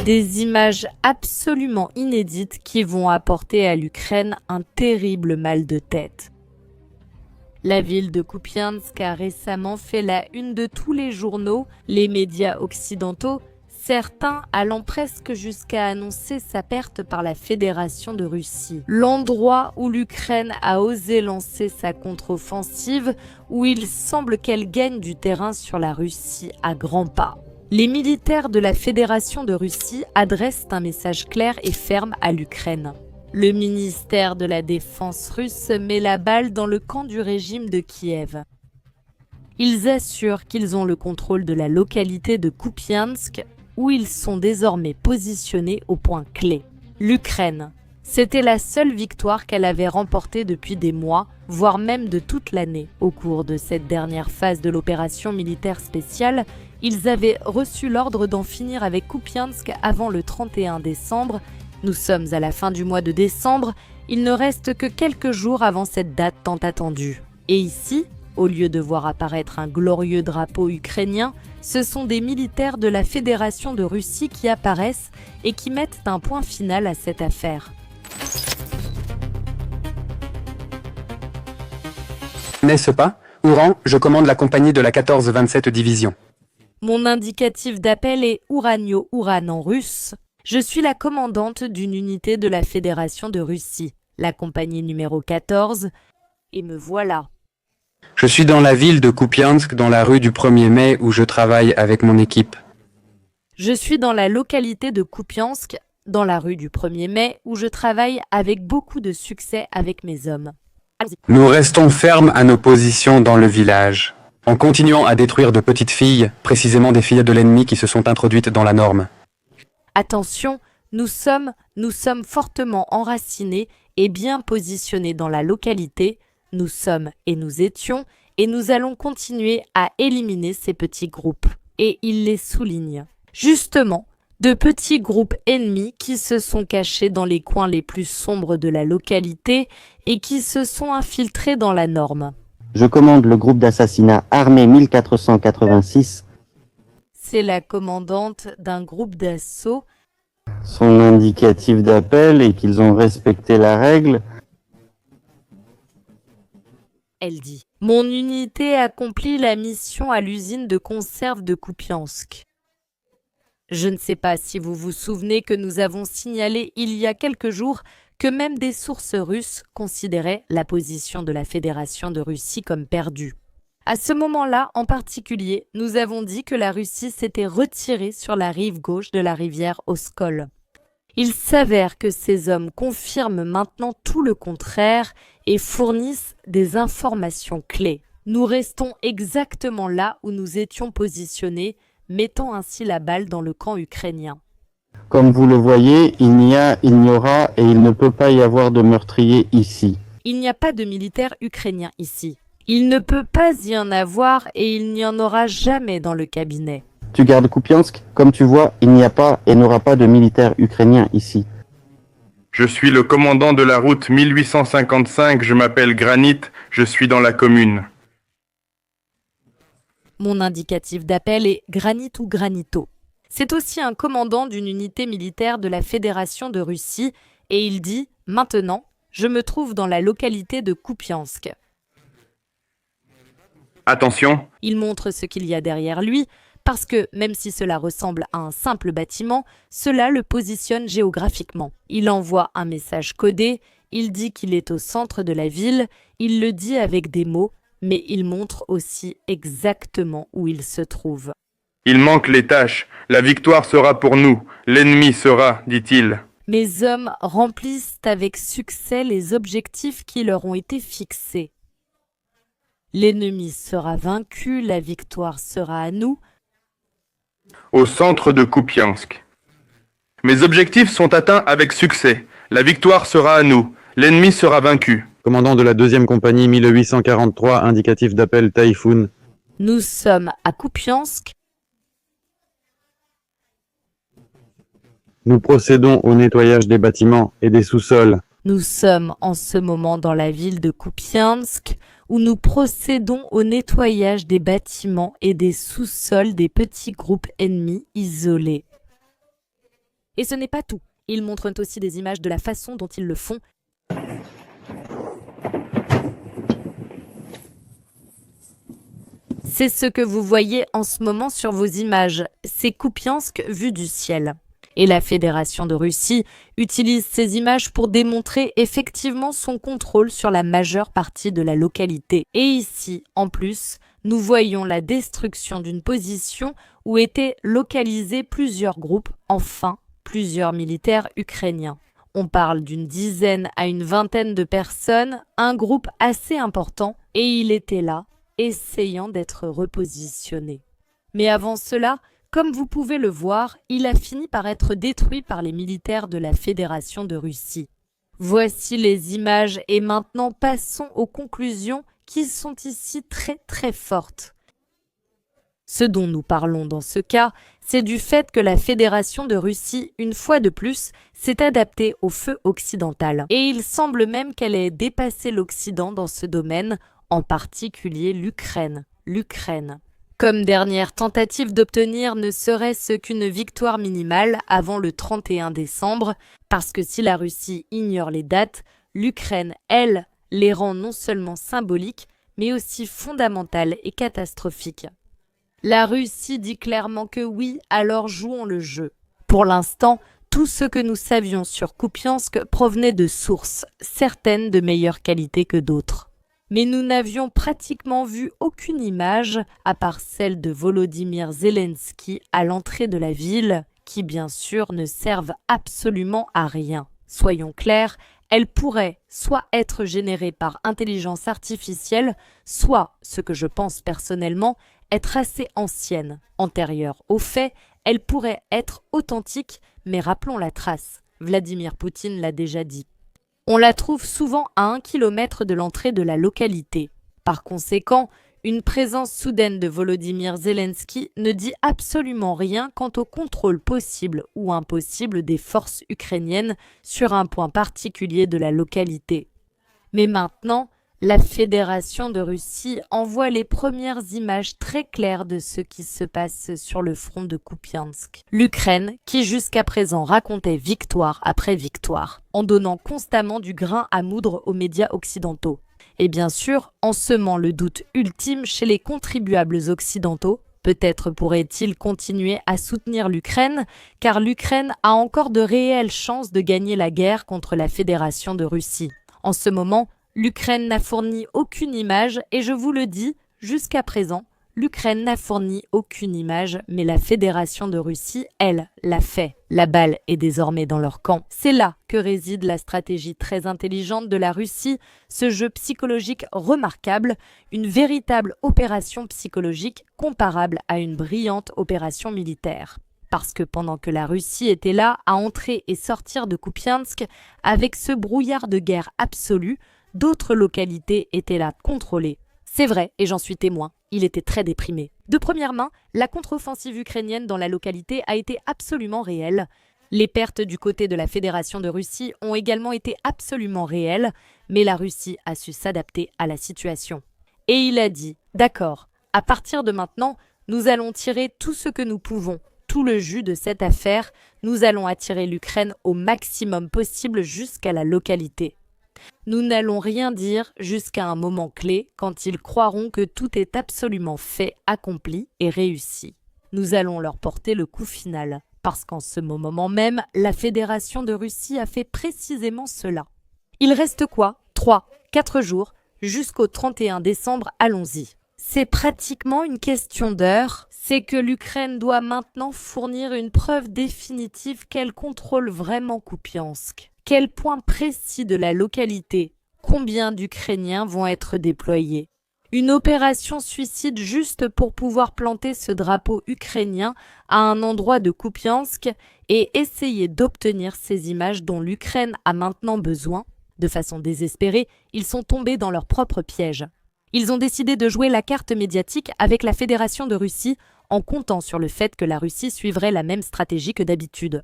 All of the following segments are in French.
Des images absolument inédites qui vont apporter à l'Ukraine un terrible mal de tête. La ville de Kupiansk a récemment fait la une de tous les journaux, les médias occidentaux, certains allant presque jusqu'à annoncer sa perte par la Fédération de Russie. L'endroit où l'Ukraine a osé lancer sa contre-offensive, où il semble qu'elle gagne du terrain sur la Russie à grands pas. Les militaires de la Fédération de Russie adressent un message clair et ferme à l'Ukraine. Le ministère de la Défense russe met la balle dans le camp du régime de Kiev. Ils assurent qu'ils ont le contrôle de la localité de Kupiansk, où ils sont désormais positionnés au point clé. L'Ukraine, c'était la seule victoire qu'elle avait remportée depuis des mois, voire même de toute l'année. Au cours de cette dernière phase de l'opération militaire spéciale, ils avaient reçu l'ordre d'en finir avec Kupiansk avant le 31 décembre. Nous sommes à la fin du mois de décembre, il ne reste que quelques jours avant cette date tant attendue. Et ici, au lieu de voir apparaître un glorieux drapeau ukrainien, ce sont des militaires de la Fédération de Russie qui apparaissent et qui mettent un point final à cette affaire. N'est-ce pas? Ouran, je commande la compagnie de la 14-27 division. Mon indicatif d'appel est Uranio Uran en russe. Je suis la commandante d'une unité de la Fédération de Russie, la compagnie numéro 14, et me voilà. Je suis dans la ville de Kupiansk, dans la rue du 1er mai, où je travaille avec mon équipe. Je suis dans la localité de Kupiansk, dans la rue du 1er mai, où je travaille avec beaucoup de succès avec mes hommes. Nous restons fermes à nos positions dans le village, en continuant à détruire de petites filles, précisément des filles de l'ennemi qui se sont introduites dans la norme. Attention, nous sommes fortement enracinés et bien positionnés dans la localité. Nous sommes et nous étions, et nous allons continuer à éliminer ces petits groupes. Et il les souligne. Justement, de petits groupes ennemis qui se sont cachés dans les coins les plus sombres de la localité et qui se sont infiltrés dans la norme. Je commande le groupe d'assassinat armé 1486. C'est la commandante d'un groupe d'assaut. Son indicatif d'appel est qu'ils ont respecté la règle. Elle dit « Mon unité accomplit la mission à l'usine de conserve de Kupiansk. » Je ne sais pas si vous vous souvenez que nous avons signalé il y a quelques jours que même des sources russes considéraient la position de la Fédération de Russie comme perdue. À ce moment-là, en particulier, nous avons dit que la Russie s'était retirée sur la rive gauche de la rivière Oskol. Il s'avère que ces hommes confirment maintenant tout le contraire et fournissent des informations clés. Nous restons exactement là où nous étions positionnés, mettant ainsi la balle dans le camp ukrainien. Comme vous le voyez, il n'y aura et il ne peut pas y avoir de meurtriers ici. Il n'y a pas de militaires ukrainiens ici. Il ne peut pas y en avoir et il n'y en aura jamais dans le cabinet. Tu gardes Kupiansk? Comme tu vois, il n'y a pas et n'aura pas de militaires ukrainiens ici. Je suis le commandant de la route 1855, je m'appelle Granit, je suis dans la commune. Mon indicatif d'appel est Granit ou Granito. C'est aussi un commandant d'une unité militaire de la Fédération de Russie et il dit « Maintenant, je me trouve dans la localité de Kupiansk. » Attention. Il montre ce qu'il y a derrière lui parce que, même si cela ressemble à un simple bâtiment, cela le positionne géographiquement. Il envoie un message codé, il dit qu'il est au centre de la ville, il le dit avec des mots, mais il montre aussi exactement où il se trouve. Il manque les tâches, la victoire sera pour nous, l'ennemi sera, dit-il. Mes hommes remplissent avec succès les objectifs qui leur ont été fixés. L'ennemi sera vaincu, la victoire sera à nous. Au centre de Kupiansk. Mes objectifs sont atteints avec succès. La victoire sera à nous. L'ennemi sera vaincu. Commandant de la 2e compagnie 1843, indicatif d'appel Typhoon. Nous sommes à Kupiansk. Nous procédons au nettoyage des bâtiments et des sous-sols. Nous sommes en ce moment dans la ville de Kupiansk, où nous procédons au nettoyage des bâtiments et des sous-sols des petits groupes ennemis isolés. Et ce n'est pas tout. Ils montrent aussi des images de la façon dont ils le font. C'est ce que vous voyez en ce moment sur vos images. C'est Kupiansk vu du ciel. Et la Fédération de Russie utilise ces images pour démontrer effectivement son contrôle sur la majeure partie de la localité. Et ici, en plus, nous voyons la destruction d'une position où étaient localisés plusieurs groupes, enfin plusieurs militaires ukrainiens. On parle d'une dizaine à une vingtaine de personnes, un groupe assez important, et il était là, essayant d'être repositionné. Mais avant cela, comme vous pouvez le voir, il a fini par être détruit par les militaires de la Fédération de Russie. Voici les images et maintenant passons aux conclusions qui sont ici très fortes. Ce dont nous parlons dans ce cas, c'est du fait que la Fédération de Russie, une fois de plus, s'est adaptée au feu occidental. Et il semble même qu'elle ait dépassé l'Occident dans ce domaine, en particulier l'Ukraine. Comme dernière tentative d'obtenir ne serait-ce qu'une victoire minimale avant le 31 décembre, parce que si la Russie ignore les dates, l'Ukraine, elle, les rend non seulement symboliques, mais aussi fondamentales et catastrophiques. La Russie dit clairement que oui, alors jouons le jeu. Pour l'instant, tout ce que nous savions sur Kupiansk provenait de sources, certaines de meilleure qualité que d'autres. Mais nous n'avions pratiquement vu aucune image, à part celle de Volodymyr Zelensky à l'entrée de la ville, qui bien sûr ne servent absolument à rien. Soyons clairs, elles pourraient soit être générées par intelligence artificielle, soit, ce que je pense personnellement, être assez anciennes. Antérieures aux faits, elles pourraient être authentiques, mais rappelons la trace. Vladimir Poutine l'a déjà dit. On la trouve souvent à 1 kilomètre de l'entrée de la localité. Par conséquent, une présence soudaine de Volodymyr Zelensky ne dit absolument rien quant au contrôle possible ou impossible des forces ukrainiennes sur un point particulier de la localité. Mais maintenant, la Fédération de Russie envoie les premières images très claires de ce qui se passe sur le front de Kupiansk. L'Ukraine, qui jusqu'à présent racontait victoire après victoire, en donnant constamment du grain à moudre aux médias occidentaux. Et bien sûr, en semant le doute ultime chez les contribuables occidentaux, peut-être pourrait-il continuer à soutenir l'Ukraine, car l'Ukraine a encore de réelles chances de gagner la guerre contre la Fédération de Russie. En ce moment, l'Ukraine n'a fourni aucune image et je vous le dis, jusqu'à présent, l'Ukraine n'a fourni aucune image, mais la Fédération de Russie, elle, l'a fait. La balle est désormais dans leur camp. C'est là que réside la stratégie très intelligente de la Russie, ce jeu psychologique remarquable, une véritable opération psychologique comparable à une brillante opération militaire. Parce que pendant que la Russie était là à entrer et sortir de Kupiansk, avec ce brouillard de guerre absolu, d'autres localités étaient là contrôlées. C'est vrai, et j'en suis témoin, il était très déprimé. De première main, la contre-offensive ukrainienne dans la localité a été absolument réelle. Les pertes du côté de la Fédération de Russie ont également été absolument réelles, mais la Russie a su s'adapter à la situation. Et il a dit, d'accord, à partir de maintenant, nous allons tirer tout ce que nous pouvons, tout le jus de cette affaire, nous allons attirer l'Ukraine au maximum possible jusqu'à la localité. Nous n'allons rien dire jusqu'à un moment clé quand ils croiront que tout est absolument fait, accompli et réussi. Nous allons leur porter le coup final, parce qu'en ce moment même, la Fédération de Russie a fait précisément cela. Il reste quoi? 3-4 jours, jusqu'au 31 décembre, allons-y. C'est pratiquement une question d'heure, c'est que l'Ukraine doit maintenant fournir une preuve définitive qu'elle contrôle vraiment Kupiansk. Quel point précis de la localité? Combien d'Ukrainiens vont être déployés? Une opération suicide juste pour pouvoir planter ce drapeau ukrainien à un endroit de Kupiansk et essayer d'obtenir ces images dont l'Ukraine a maintenant besoin? De façon désespérée, ils sont tombés dans leur propre piège. Ils ont décidé de jouer la carte médiatique avec la Fédération de Russie en comptant sur le fait que la Russie suivrait la même stratégie que d'habitude.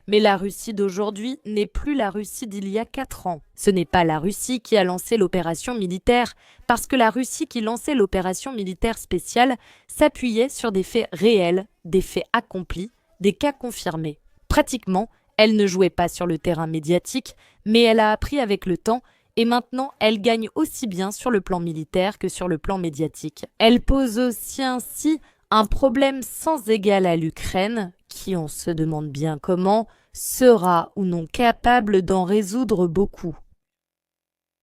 Mais la Russie d'aujourd'hui n'est plus la Russie d'il y a 4 ans. Ce n'est pas la Russie qui a lancé l'opération militaire, parce que la Russie qui lançait l'opération militaire spéciale s'appuyait sur des faits réels, des faits accomplis, des cas confirmés. Pratiquement, Elle ne jouait pas sur le terrain médiatique, mais elle a appris avec le temps et maintenant elle gagne aussi bien sur le plan militaire que sur le plan médiatique. Elle pose aussi ainsi un problème sans égal à l'Ukraine, qui, on se demande bien comment, sera ou non capable d'en résoudre beaucoup.